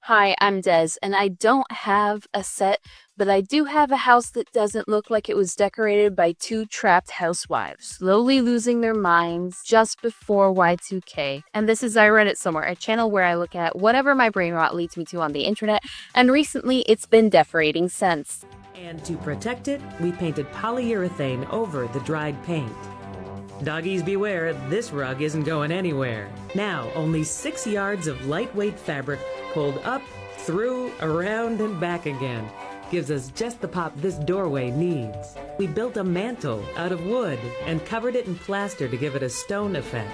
Hi, I'm Des, and I don't have a set, but I do have a house that doesn't look like it was decorated by two trapped housewives, slowly losing their minds just before Y2K. And this is I Read It Somewhere, a channel where I look at whatever my brain rot leads me to on the internet, and recently it's been Decorating Scents. And to protect it, we painted polyurethane over the dried paint. Doggies beware, this rug isn't going anywhere. Now, only 6 yards of lightweight fabric pulled up, through, around, and back again gives us just the pop this doorway needs. We built a mantle out of wood and covered it in plaster to give it a stone effect.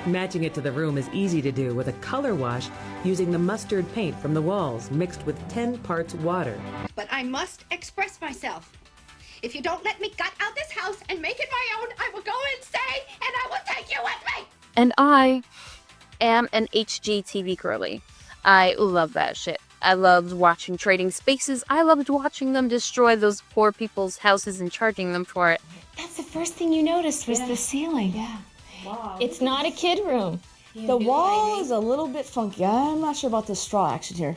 Matching it to the room is easy to do with a color wash using the mustard paint from the walls mixed with 10 parts water. But I must express myself. If you don't let me gut out this house and make it my own, I will go insane and I will take you with me! And I am an HGTV girly. I love that shit. I loved watching Trading Spaces. I loved watching them destroy those poor people's houses and charging them for it. That's the first thing you noticed was the ceiling. Yeah. Wow. It's not a kid room. The wall is a little bit funky. I'm not sure about the straw action here.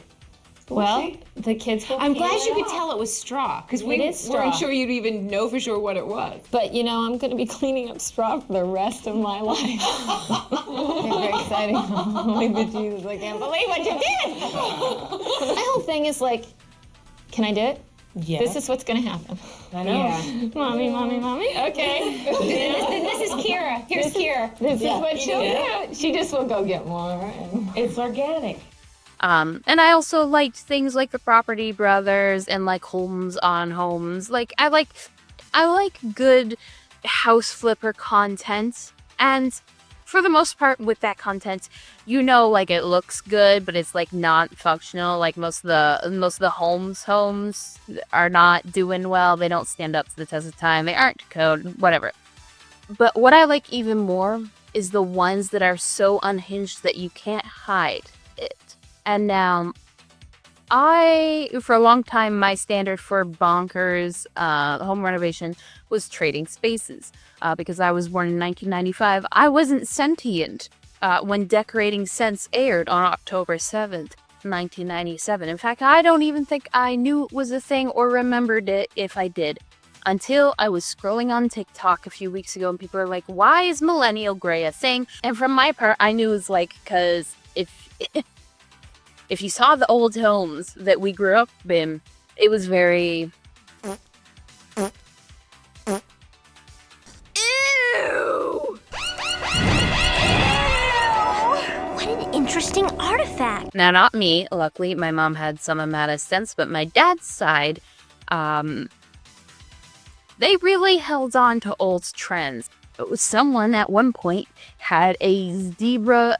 Well, the kids will I'm peel glad it you could off. tell it was straw, because It we is straw. weren't sure you'd even know for sure what it was. But you know, I'm going to be cleaning up straw for the rest of my life. It's very exciting. Holy Jesus, I can't believe what you did! My whole thing is like, can I do it? Yeah. This is what's going to happen. I know. Yeah. Mommy, okay. this is Kira. Here's Kira. This is what she'll do. She just will go get more. It's organic. And I also liked things like the Property Brothers and like Homes on Homes. Like I like good house flipper content, and for the most part with that content, you know, like it looks good, but it's like not functional. Like most of the homes are not doing well. They don't stand up to the test of time. They aren't code, whatever. But what I like even more is the ones that are so unhinged that you can't hide it. And now, for a long time, my standard for bonkers home renovation was Trading Spaces. Because I was born in 1995, I wasn't sentient when Decorating Scents aired on October 7th, 1997. In fact, I don't even think I knew it was a thing or remembered it if I did. Until I was scrolling on TikTok a few weeks ago and people are like, why is Millennial Gray a thing? And from my part, I knew it was like, because if you saw the old homes that we grew up in, it was very... Ew! What an interesting artifact. Now, not me. Luckily, my mom had some amount of sense, but my dad's side, they really held on to old trends. Someone at one point had a zebra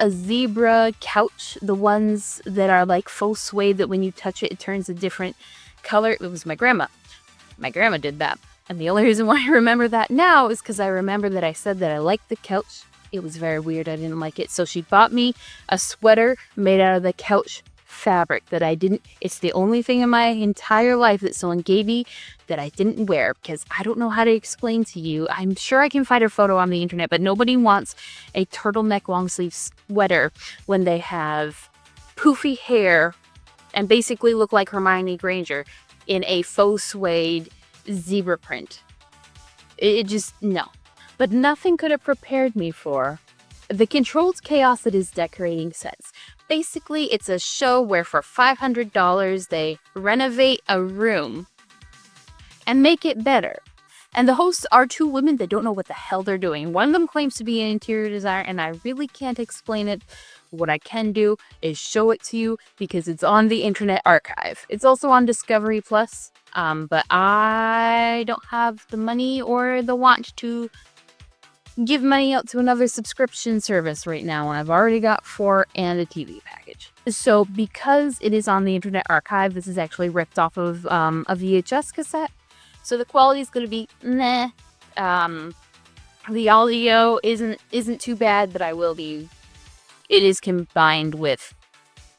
couch, the ones that are like faux suede that when you touch it, it turns a different color. It was my grandma. My grandma did that. And the only reason why I remember that now is because I remember that I said that I liked the couch. It was very weird. I didn't like it. So she bought me a sweater made out of the couch fabric that I didn't. It's the only thing in my entire life that someone gave me that I didn't wear, because I don't know how to explain to you. I'm sure I can find a photo on the internet, but nobody wants a turtleneck long sleeve sweater when they have poofy hair and basically look like Hermione Granger in a faux suede zebra print. It just, no. But nothing could have prepared me for the controlled chaos that is Decorating Scents. Basically, it's a show where for $500 they renovate a room and make it better. And the hosts are two women that don't know what the hell they're doing. One of them claims to be an interior designer, and I really can't explain it. What I can do is show it to you because it's on the Internet Archive. It's also on Discovery Plus, but I don't have the money or the want to give money out to another subscription service right now, and I've already got 4 and a TV package. So because it is on the Internet Archive, this is actually ripped off of a VHS cassette, so the quality is going to be meh. The audio isn't too bad, but it is combined with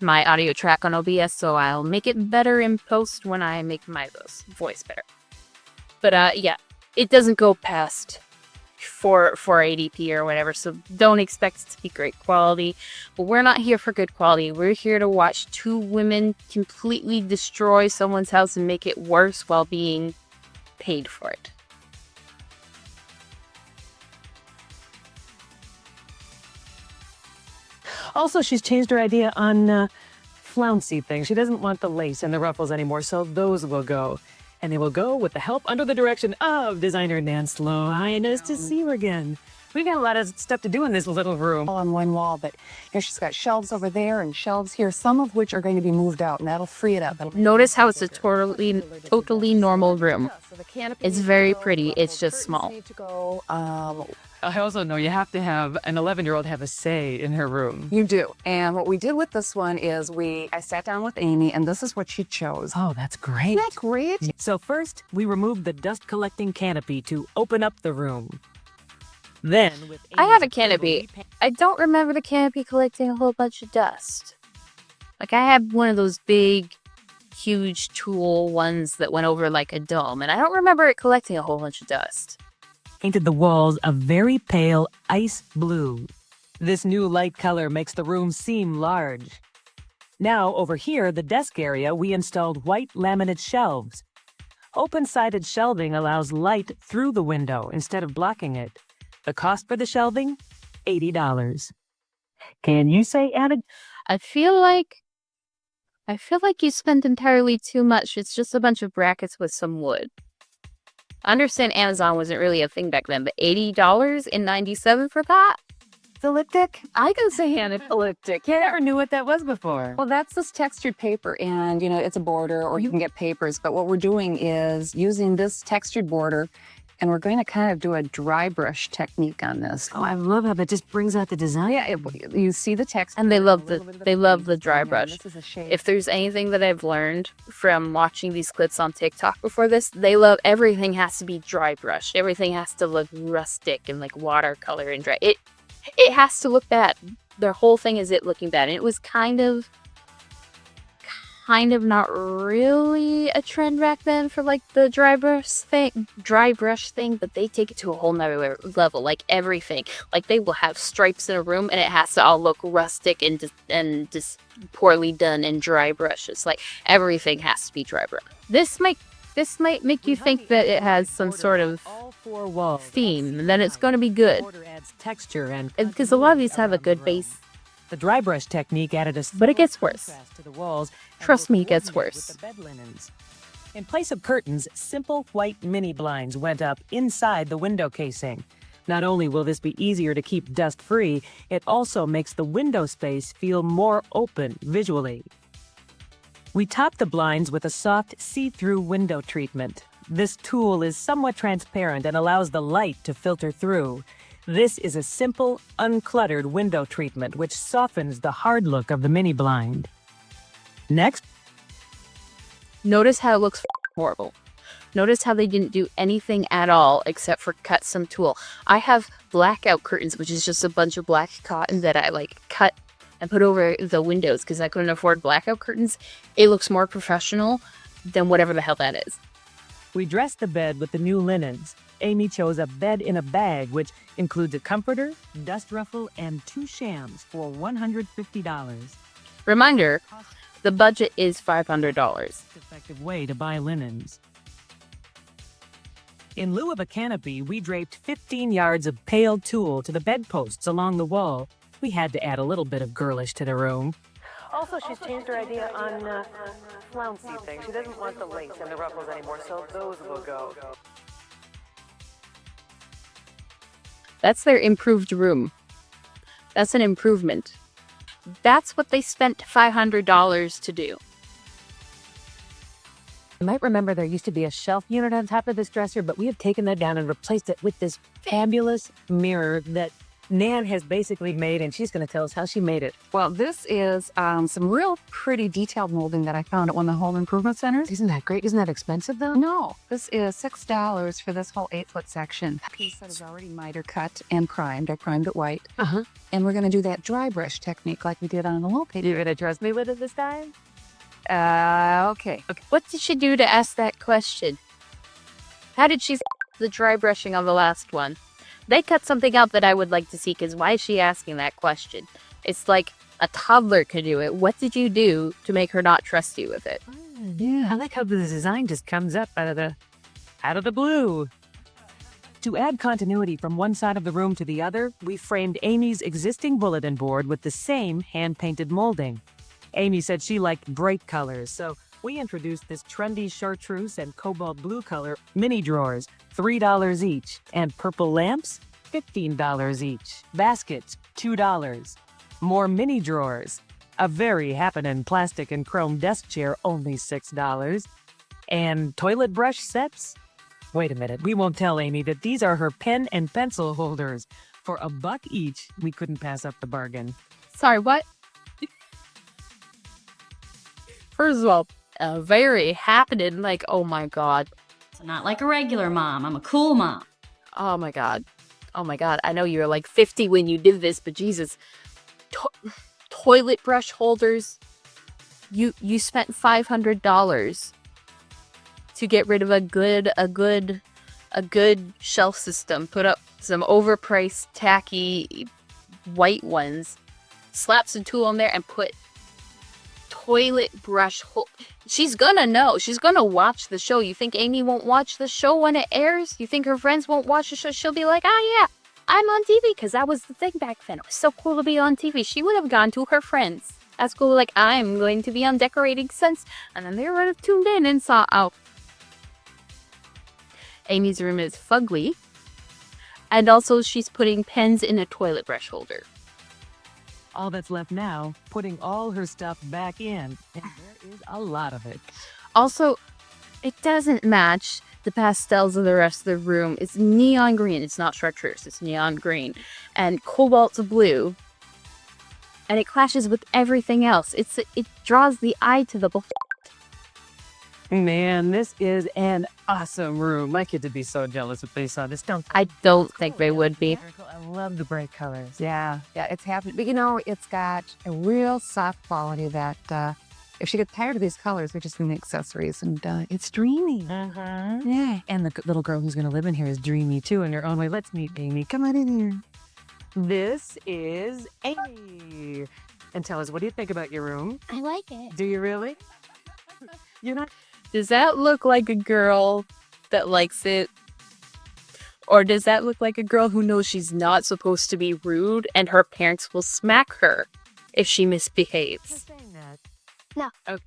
my audio track on OBS, so I'll make it better in post when I make my voice better. But yeah, it doesn't go past for ADP or whatever, so don't expect it to be great quality. But we're not here for good quality. We're here to watch two women completely destroy someone's house and make it worse while being paid for it. Also, she's changed her idea on flouncy things. She doesn't want the lace and the ruffles anymore, so those will go. And they will go with the help under the direction of designer Nance Lowe. Hi, nice to see you again. We've got a lot of stuff to do in this little room. On one wall, but here she's got shelves over there and shelves here, some of which are going to be moved out, and that'll free it up. Notice how it's a totally normal room. It's very pretty. It's just small. I also know you have to have an 11-year-old have a say in her room. You do. And what we did with this one is I sat down with Amy, and this is what she chose. Oh, that's great. Isn't that great? So first, we removed the dust collecting canopy to open up the room. Then, with I have a canopy. I don't remember the canopy collecting a whole bunch of dust. Like, I had one of those big, huge tool ones that went over like a dome, and I don't remember it collecting a whole bunch of dust. Painted the walls a very pale ice blue. This new light color makes the room seem large. Now, over here, the desk area, we installed white laminate shelves. Open-sided shelving allows light through the window instead of blocking it. The cost for the shelving? $80. Can you say, Anna? I feel like you spent entirely too much. It's just a bunch of brackets with some wood. I understand Amazon wasn't really a thing back then, but $80.97 for that? Elliptic? I can say elliptic. I never knew what that was before. Well, that's this textured paper, and it's a border, or you can get papers. But what we're doing is using this textured border, and we're going to kind of do a dry brush technique on this. Oh, I love how that just brings out the design. Yeah, you see the text, And they love the dry brush. This is a shade. If there's anything that I've learned from watching these clips on TikTok before this, they love everything has to be dry brush. Everything has to look rustic and like watercolor and dry. It has to look bad. Their whole thing is it looking bad. And it was kind of not really a trend back then for like the dry brush thing, but they take it to a whole nother level. Like everything, like they will have stripes in a room and it has to all look rustic and just poorly done in dry brush. It's like everything has to be dry brush. This might make you think that it has some sort of theme, and then it's going to be good. Texture and Because a lot of these have a good base. the dry brush technique added a But it gets worse. contrast to the walls. and Trust me, it coordinated gets with worse. the bed linens. In place of curtains, simple white mini blinds went up inside the window casing. Not only will this be easier to keep dust-free, it also makes the window space feel more open visually. We topped the blinds with a soft see-through window treatment. This tool is somewhat transparent and allows the light to filter through. This is a simple, uncluttered window treatment which softens the hard look of the mini blind. Next, Notice how it looks horrible. Notice how they didn't do anything at all except for cut some tulle. I have blackout curtains, which is just a bunch of black cotton that I like cut and put over the windows because I couldn't afford blackout curtains. It looks more professional than whatever the hell that is. we dressed the bed with the new linens. Amy chose a bed in a bag, which includes a comforter, dust ruffle, and 2 shams for $150. Reminder, the budget is $500. Effective way to buy linens. In lieu of a canopy, we draped 15 yards of pale tulle to the bedposts along the wall. We had to add a little bit of girlish to the room. Also, she's changed her idea on flouncy things. She doesn't want the lace and the ruffles anymore, so those will go. That's their improved room. That's an improvement. That's what they spent $500 to do. You might remember there used to be a shelf unit on top of this dresser, but we have taken that down and replaced it with this fabulous mirror that Nan has basically made, and she's going to tell us how she made it. Well, this is some real pretty detailed molding that I found at one of the home improvement centers. Isn't that great? Isn't that expensive, though? No, this is $6 for this whole 8-foot section. Piece that is already miter cut and primed. I primed it white. Uh-huh. And we're going to do that dry brush technique like we did on the wall paper. You're going to trust me with it this time? Okay. What did she do to ask that question? How did she the dry brushing on the last one? They cut something out that I would like to see, because why is she asking that question? It's like a toddler could do it. What did you do to make her not trust you with it? Yeah, I like how the design just comes up out of the blue. To add continuity from one side of the room to the other, we framed Amy's existing bulletin board with the same hand-painted molding. Amy said she liked bright colors, so we introduced this trendy chartreuse and cobalt blue color mini drawers, $3 each, and purple lamps, $15 each. Baskets, $2. More mini drawers. A very happening plastic and chrome desk chair, only $6. And toilet brush sets? Wait a minute, we won't tell Amy that these are her pen and pencil holders. For $1 each, we couldn't pass up the bargain. Sorry, what? First of all, very happening, like, oh my god. So not like a regular mom, I'm a cool mom. Oh my god. Oh my god. I know you were like 50 when you did this, but Jesus. Toilet brush holders. You spent $500 to get rid of a good shelf system. Put up some overpriced, tacky white ones. Slap some tool on there and put toilet brush She's gonna know. She's gonna watch the show. You think Amy won't watch the show when it airs? You think her friends won't watch the show? She'll be like, oh yeah, I'm on TV, because that was the thing back then. It was so cool to be on TV. She would have gone to her friends at school like, I'm going to be on Decorating Sense. And then they would have tuned in and saw, oh, Amy's room is fugly. And also she's putting pens in a toilet brush holder. All that's left now, putting all her stuff back in, and there is a lot of it. Also, it doesn't match the pastels of the rest of the room. It's neon green. It's not chartreuse. It's neon green. And cobalt blue. And it clashes with everything else. It draws the eye to the Man, this is an awesome room. My kids would be so jealous if they saw this. I don't think they would be. I love the bright colors. Yeah, it's happening. But you know, it's got a real soft quality that if she gets tired of these colors, we're just in the accessories, and it's dreamy. Yeah, and the little girl who's going to live in here is dreamy too in her own way. Let's meet Amy. Come on in here. This is Amy. And tell us, what do you think about your room? I like it. Do you really? You're not. Does that look like a girl that likes it? Or does that look like a girl who knows she's not supposed to be rude and her parents will smack her if she misbehaves? Saying that. No. Okay.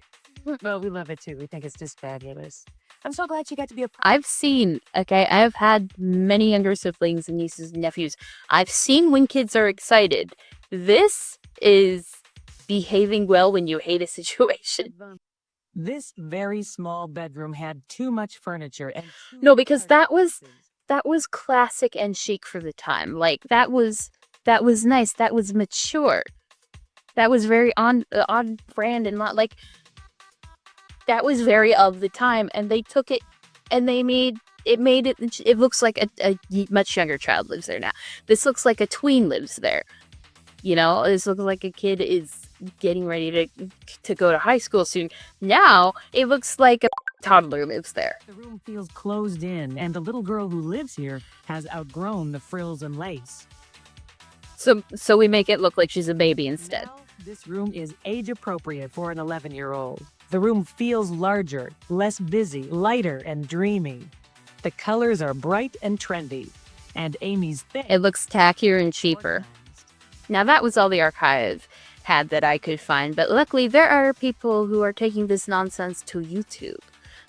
Well, we love it too. We think it's just fabulous. I'm so glad you got to be a part. I've had many younger siblings and nieces and nephews. I've seen when kids are excited. This is behaving well when you hate a situation. This very small bedroom had too much furniture and No, because that was classic and chic for the time. Like that was nice. That was mature. That was very on brand and not like. That was very of the time, and they took it and they made it. It looks like a much younger child lives there now. This looks like a tween lives there. You know, this looks like a kid is getting ready to go to high school soon. Now it looks like a toddler lives there. The room feels closed in, and the little girl who lives here has outgrown the frills and lace. So we make it look like she's a baby instead. Now, this room is age appropriate for an 11-year-old. The room feels larger, less busy, lighter, and dreamy. The colors are bright and trendy, and Amy's thing. It looks tackier and cheaper. Now that was all the archive had that I could find, but luckily there are people who are taking this nonsense to YouTube.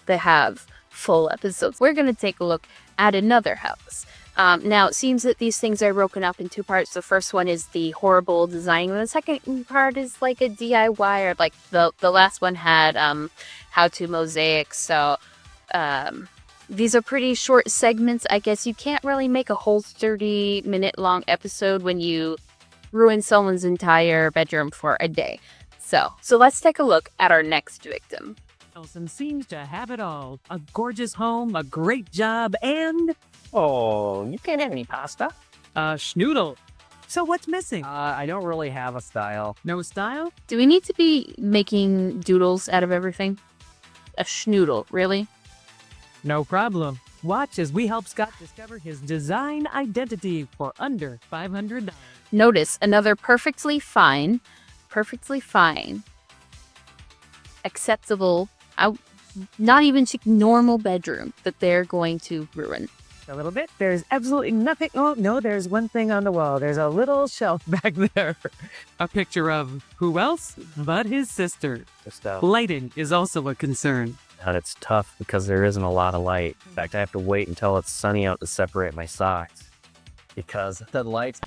They have full episodes. We're going to take a look at another house. Now, it seems that these things are broken up in two parts. The first one is the horrible design, and the second part is like a DIY, or like the last one had how to mosaic. So these are pretty short segments. I guess you can't really make a whole 30-minute long episode when you ruin someone's entire bedroom for a day. So let's take a look at our next victim. Wilson seems to have it all. A gorgeous home, a great job, and... Oh, you can't have any pasta. Schnoodle. So what's missing? I don't really have a style. No style? Do we need to be making doodles out of everything? A schnoodle, really? No problem. Watch as we help Scott discover his design identity for under $500. Notice another perfectly fine, acceptable, not even normal bedroom that they're going to ruin. A little bit. There's absolutely nothing. Oh, no, there's one thing on the wall. There's a little shelf back there. A picture of who else but his sister. Lighting is also a concern. And it's tough because there isn't a lot of light. In fact, I have to wait until it's sunny out to separate my socks. Because the lights...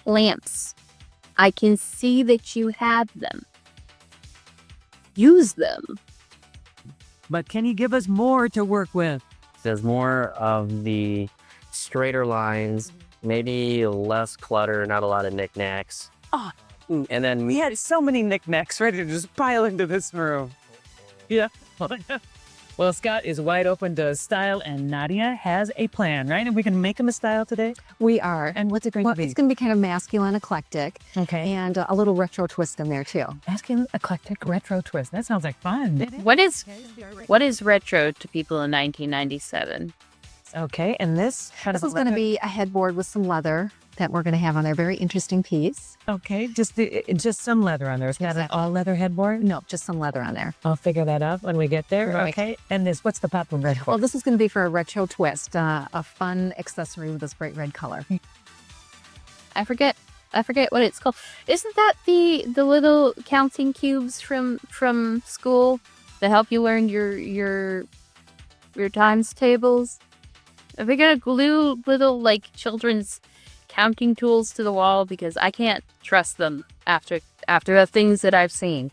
Lamps. I can see that you have them. Use them. But can you give us more to work with? There's more of the straighter lines, maybe less clutter, not a lot of knickknacks. Oh, and then we had so many knickknacks ready to just pile into this room. Yeah. Well, Scott is wide open to style, and Nadia has a plan, right? And we can make him a style today? We are. And what's it going to be? It's going to be kind of masculine, eclectic. Okay. And a little retro twist in there, too. Masculine, eclectic, retro twist. That sounds like fun. What is retro to people in 1997? Okay, and this? This is going to be a headboard with some leather that we're going to have on there. Very interesting piece. Okay, just some leather on there. It's not an all leather headboard? No, just some leather on there. I'll figure that out when we get there. Right. Okay, and this, what's the pop and red? Well, this is going to be for a retro twist, a fun accessory with this bright red color. I forget what it's called. Isn't that the little counting cubes from school that help you learn your times tables? Are we gonna glue little like children's counting tools to the wall, because I can't trust them after the things that I've seen.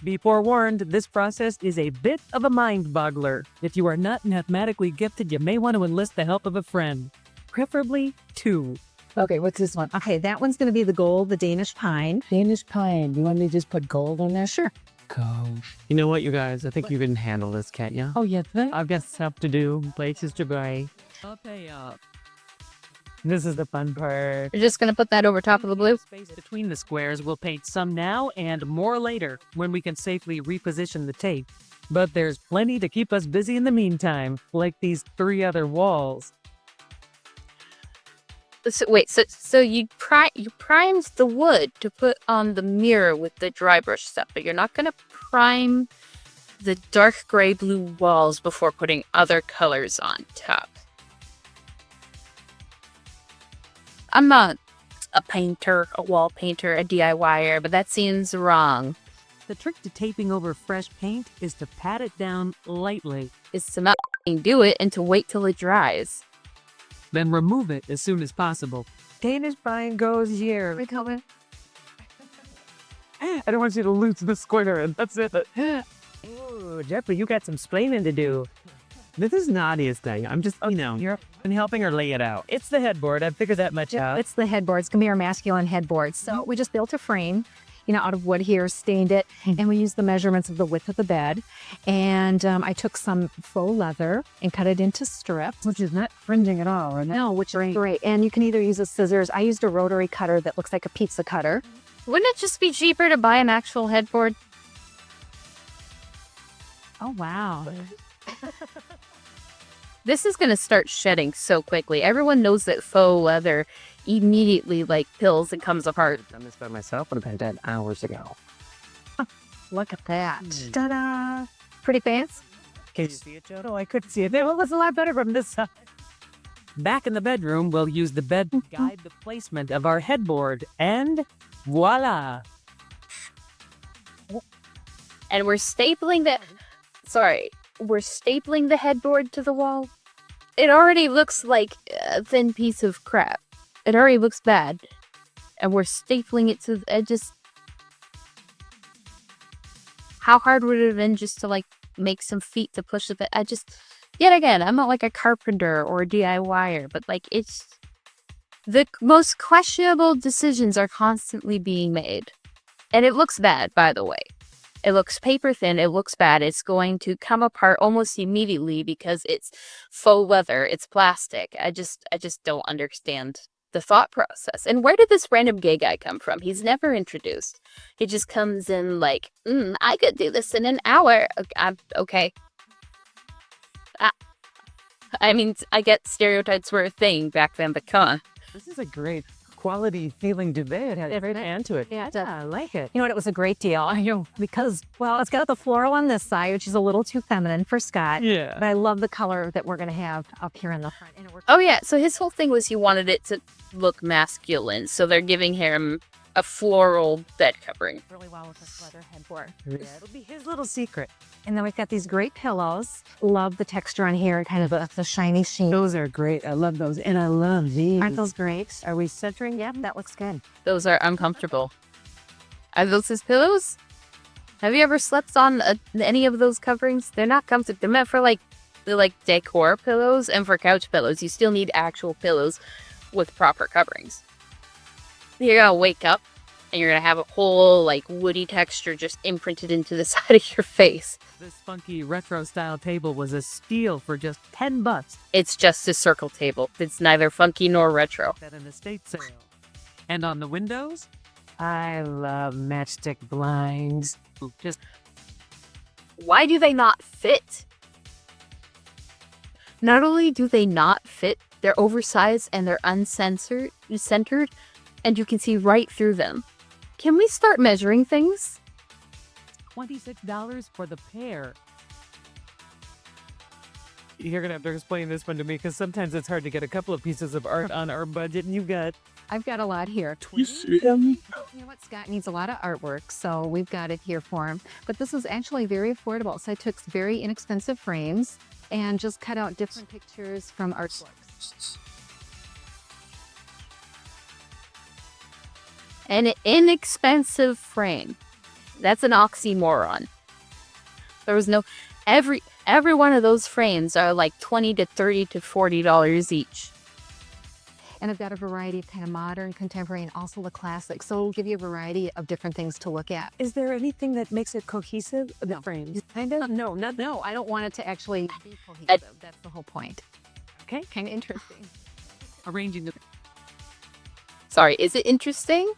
Be forewarned, this process is a bit of a mind-boggler. If you are not mathematically gifted, you may want to enlist the help of a friend, preferably two. Okay, what's this one? Okay, that one's going to be the gold, the Danish pine. Danish pine. You want me to just put gold on there? Sure. Gosh. You know what, you guys? I think you can handle this, can't you? Oh, yeah. I've got stuff to do, places to go. I'll pay up. This is the fun part. You're just going to put that over top of the blue? Space between the squares, we'll paint some now and more later when we can safely reposition the tape. But there's plenty to keep us busy in the meantime, like these 3 other walls. So, wait, so you primed the wood to put on the mirror with the dry brush stuff, but you're not going to prime the dark gray blue walls before putting other colors on top. I'm not a painter, a wall painter, a DIYer, but that seems wrong. The trick to taping over fresh paint is to pat it down lightly. Is to not do it and to wait till it dries. Then remove it as soon as possible. Danish pine goes here. We come in. I don't want you to lose the square, and that's it. Ooh, Jeffrey, you got some splaining to do. This is Nadia's thing. I'm just, you're helping her lay it out. It's the headboard. I figured that much out. It's the headboard. It's going to be our masculine headboard. So we just built a frame, out of wood here, stained it, and we used the measurements of the width of the bed. And I took some faux leather and cut it into strips. Which is not fringing at all, right? No, which is great. And you can either use a scissors. I used a rotary cutter that looks like a pizza cutter. Wouldn't it just be cheaper to buy an actual headboard? Oh, wow. This is going to start shedding so quickly. Everyone knows that faux leather immediately pills and comes apart. I've done this by myself, but I've been dead hours ago. Look at that. Ta-da! Pretty pants? Can you see it, Joe? No, I couldn't see it. It looks a lot better from this side. Back in the bedroom, we'll use the bed to guide the placement of our headboard. And voila! And we're stapling the headboard to the wall. It already looks like a thin piece of crap. It already looks bad. And we're stapling it to the edges. How hard would it have been just to make some feet to push the bed? Yet again, I'm not like a carpenter or a DIYer, but it's the most questionable decisions are constantly being made. And it looks bad, by the way. It looks paper thin. It looks bad. It's going to come apart almost immediately because it's faux leather. It's plastic. I just don't understand the thought process. And where did this random gay guy come from? He's never introduced. He just comes in I could do this in an hour. Okay. I mean, I get stereotypes were a thing back then, but come on. This is a great quality feeling duvet. It has a great hand to it. Yeah, I like it. You know what? It was a great deal. Because, well, it's got the floral on this side, which is a little too feminine for Scott. Yeah. But I love the color that we're going to have up here in the front. And it works Oh yeah, so his whole thing was he wanted it to look masculine, so they're giving him a floral bed covering. really well with this leather headboard. Yeah, it'll be his little secret. And then we've got these great pillows. Love the texture on here, kind of the shiny sheen. Those are great. I love those. And I love these. Aren't those great? Are we centering? Yep, that looks good. Those are uncomfortable. Are those his pillows? Have you ever slept on any of those coverings? They're not comfortable. They're meant for like decor pillows and for couch pillows. You still need actual pillows with proper coverings. You're gonna wake up and you're gonna have a whole like woody texture just imprinted into the side of your face. This funky retro style table was a steal for just $10. It's just a circle table. It's neither funky nor retro. At an estate sale. And on the windows, I love matchstick blinds. Just Why do they not fit? Not only do they not fit, they're oversized and they're centered, and you can see right through them. Can we start measuring things? $26 for the pair. You're gonna have to explain this one to me because sometimes it's hard to get a couple of pieces of art on our budget. And I've got a lot here. You know what? Scott needs a lot of artwork, so we've got it here for him. But this is actually very affordable. So I took very inexpensive frames and just cut out different pictures from artworks. An inexpensive frame. That's an oxymoron. There was no every one of those frames are like $20 to $30 to $40 each. And I've got a variety of kind of modern, contemporary, and also the classic. So it'll give you a variety of different things to look at. is there anything that makes it cohesive? The No. frames. Kind of? No, I don't want it to actually be cohesive. That's the whole point. Okay. Kind of interesting. Arranging the Sorry, is it interesting?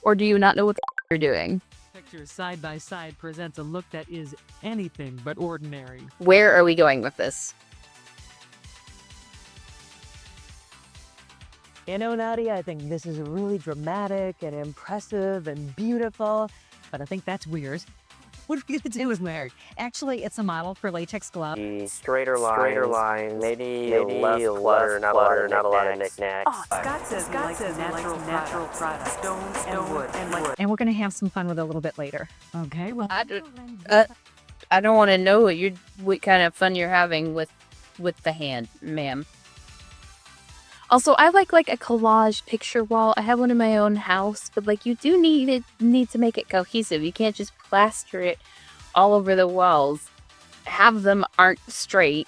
Or do you not know what you're doing? pictures side by side presents a look that is anything but ordinary. Where are we going with this? You know, Nadia, I think this is really dramatic and impressive and beautiful, but I think that's weird. What are we gonna do with Mary? Actually, it's a model for latex gloves. Straighter lines, maybe less clutter, not a lot of knickknacks. Oh, Scott says natural products, stones and wood. And we're going to have some fun with it a little bit later. Okay, well, I don't want to know what kind of fun you're having with the hand, ma'am. Also, I like a collage picture wall. I have one in my own house, but like you do need to make it cohesive. You can't just plaster it all over the walls. Half of them aren't straight.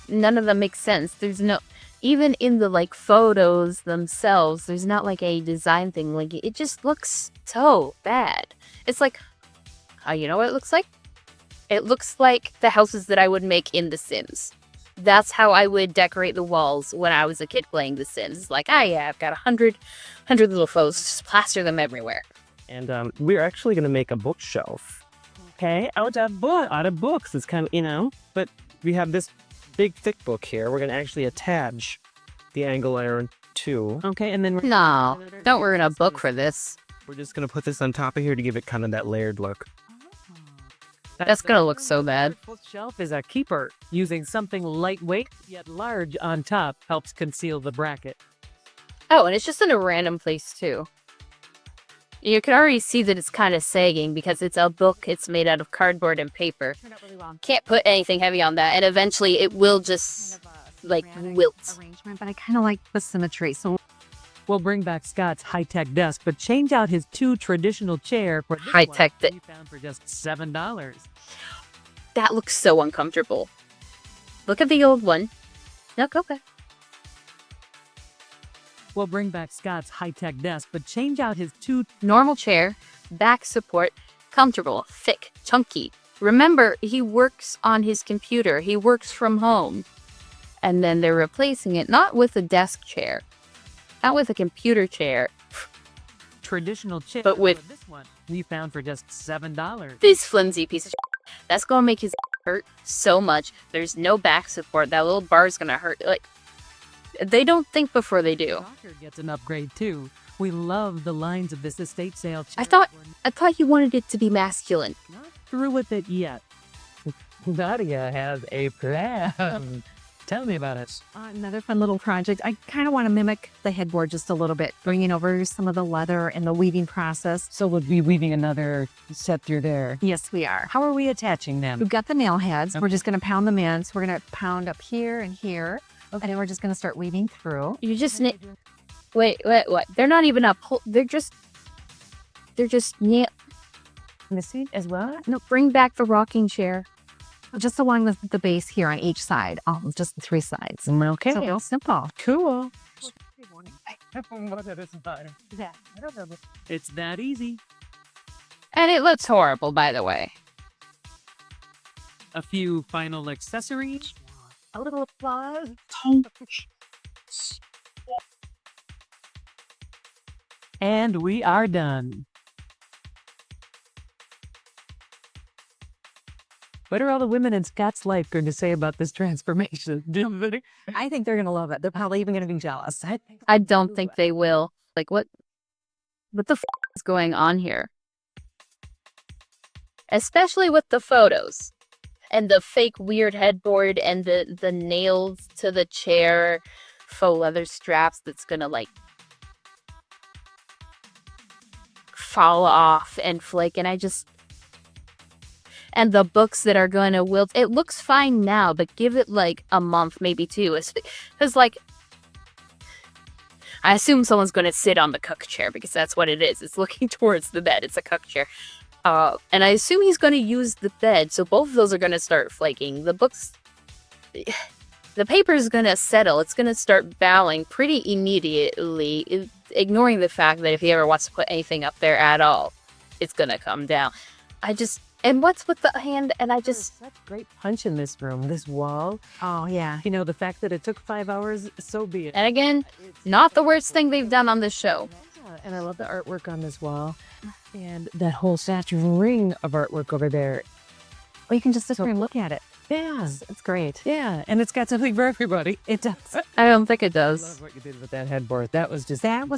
None of them make sense. There's no, even in the like photos themselves, there's not like a design thing. Like it just looks so bad. It's like, you know what it looks like? It looks like the houses that I would make in The Sims. That's how I would decorate the walls when I was a kid playing The Sims. Like, yeah, I've got 100 little foes, just plaster them everywhere. And we're actually going to make a bookshelf. Okay, out of books. It's kind of, but we have this big thick book here. We're going to actually attach the angle iron to. Okay, and then No, don't ruin a book for this. we're just going to put this on top of here to give it kind of that layered look. That's gonna look so bad. Shelf is a keeper. Using something lightweight yet large on top helps conceal the bracket. Oh, and it's just in a random place too. You can already see that it's kind of sagging because it's a book. It's made out of cardboard and paper. Can't put anything heavy on that, and eventually it will just like wilt. Arrangement, but I kind of like the symmetry. So We'll bring back Scott's high-tech desk, but change out his 2 traditional chair for this High-tech one we found for just $7. That looks so uncomfortable. Look at the old one. Look, okay. We'll bring back Scott's high-tech desk, but change out his 2 Normal chair, back support, comfortable, thick, chunky. Remember, he works on his computer. He works from home. And then they're replacing it not with a desk chair, not with a computer chair, traditional chair, but with this one we found for just $7. this flimsy piece of shit. That's gonna make his hurt so much. There's no back support. That little bar is gonna hurt. Like, they don't think before they do. Rocker gets an upgrade too. We love the lines of this estate sale. I thought you wanted it to be masculine. Not through with it yet. Nadia has a plan. Tell me about it. Another fun little project. I kind of want to mimic the headboard just a little bit, bringing over some of the leather and the weaving process. So we'll be weaving another set through there. Yes, we are. How are we attaching them? We've got the nail heads. We're just going to pound them in. So we're going to pound up here and here. Okay. And then we're just going to start weaving through. You just wait, what? They're not even up. They're just nail. Missing as well? No, bring back the rocking chair. Just along the base here on each side. Just the 3 sides. Okay. So real simple. Cool. It's that easy. And it looks horrible, by the way. A few final accessories. A little applause. And we are done. What are all the women in Scott's life going to say about this transformation? I think they're going to love it. They're probably even going to be jealous. I don't think they will. Like, what the is going on here? Especially with the photos and the fake weird headboard and the nails to the chair, faux leather straps that's gonna like fall off and flake, and the books that are going to wilt. It looks fine now, but give it like a month, maybe 2. Because like, I assume someone's going to sit on the cook chair because that's what it is. It's looking towards the bed. It's a cook chair. And I assume he's going to use the bed. So both of those are going to start flaking. The books, the paper is going to settle. It's going to start bowing pretty immediately, ignoring the fact that if he ever wants to put anything up there at all, it's going to come down. And what's with the hand? And such great punch in this room, this wall. Oh, yeah. You know, the fact that it took 5 hours, so be it. And again, not the worst thing they've done on this show. And I love the artwork on this wall. And that whole statue ring of artwork over there. Well, you can just sit there and look at it. Yeah. It's great. Yeah. And it's got something for everybody. It does. I don't think it I does. love what you did with that headboard. That was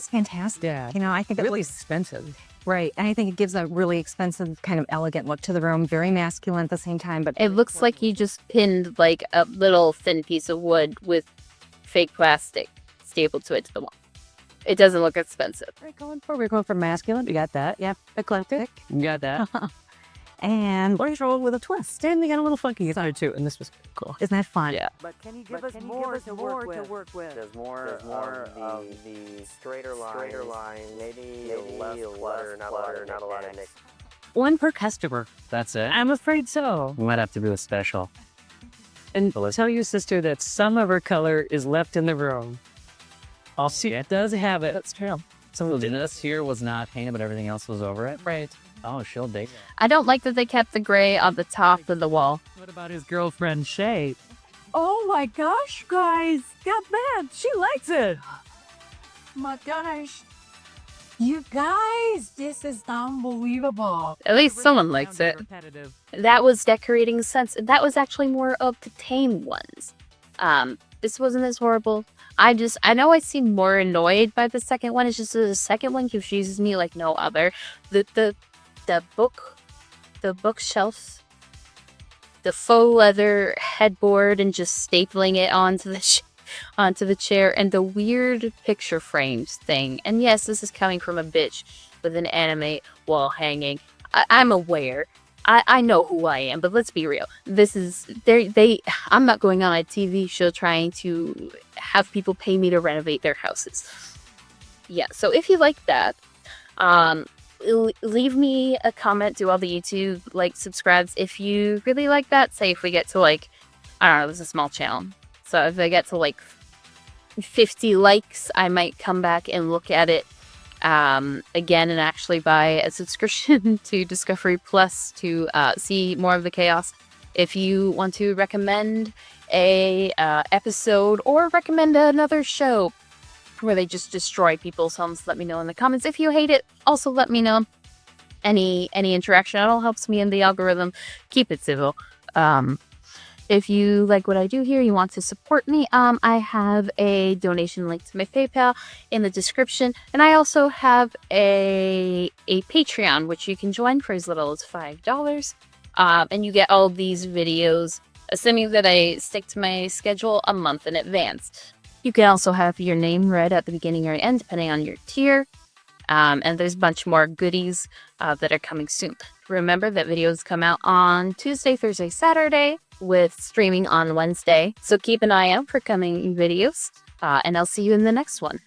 fantastic. Yeah. You know, I think really expensive. Right. And I think it gives a really expensive, kind of elegant look to the room. Very masculine at the same time. But It looks like he just pinned like a little thin piece of wood with fake plastic stapled to it to the wall. It doesn't look expensive. We're going for masculine. You got that. Yep. Eclectic. You got that. And control with a twist. And they got a little funky guitar too. And this was cool. Isn't that fun? Yeah. But can you give us more to work with? There's more of the straighter line, maybe less clutter, not a lot of mix. One per customer. That's it. I'm afraid so. We might have to do a special. And tell your sister that some of her color is left in the room. I'll see. It does have it. That's true. So this here was not painted, but everything else was over it? Right. Oh, she'll dig it. I don't like that they kept the gray on the top of the wall. What about his girlfriend, Shay? Oh my gosh, guys. Got mad. She likes it. My gosh. You guys, this is unbelievable. At least someone likes it. That was Decorating Sense. That was actually more of the tame ones. This wasn't as horrible. I know I seem more annoyed by the second one. It's just the second one confuses me like no other. The bookshelves, the faux leather headboard, and just stapling it onto the chair, and the weird picture frames thing. And yes, this is coming from a bitch with an anime wall hanging. I'm aware. I know who I am, but let's be real. This is I'm not going on a TV show trying to have people pay me to renovate their houses. Yeah, so if you like that, leave me a comment, do all the YouTube subscribes. If you really like that, say if we get to I don't know, this is a small channel. So if I get to 50 likes, I might come back and look at it again and actually buy a subscription to Discovery Plus to see more of the chaos. If you want to recommend a episode or recommend another show where they just destroy people's homes, let me know in the comments. If you hate it, also let me know. Any interaction at all helps me in the algorithm. Keep it civil. If you like what I do here, you want to support me, I have a donation link to my PayPal in the description, and I also have a Patreon, which you can join for as little as $5, and you get all these videos, assuming that I stick to my schedule, a month in advance. You can also have your name read at the beginning or end, depending on your tier. And there's a bunch more goodies that are coming soon. Remember that videos come out on Tuesday, Thursday, Saturday, with streaming on Wednesday. So keep an eye out for coming videos, and I'll see you in the next one.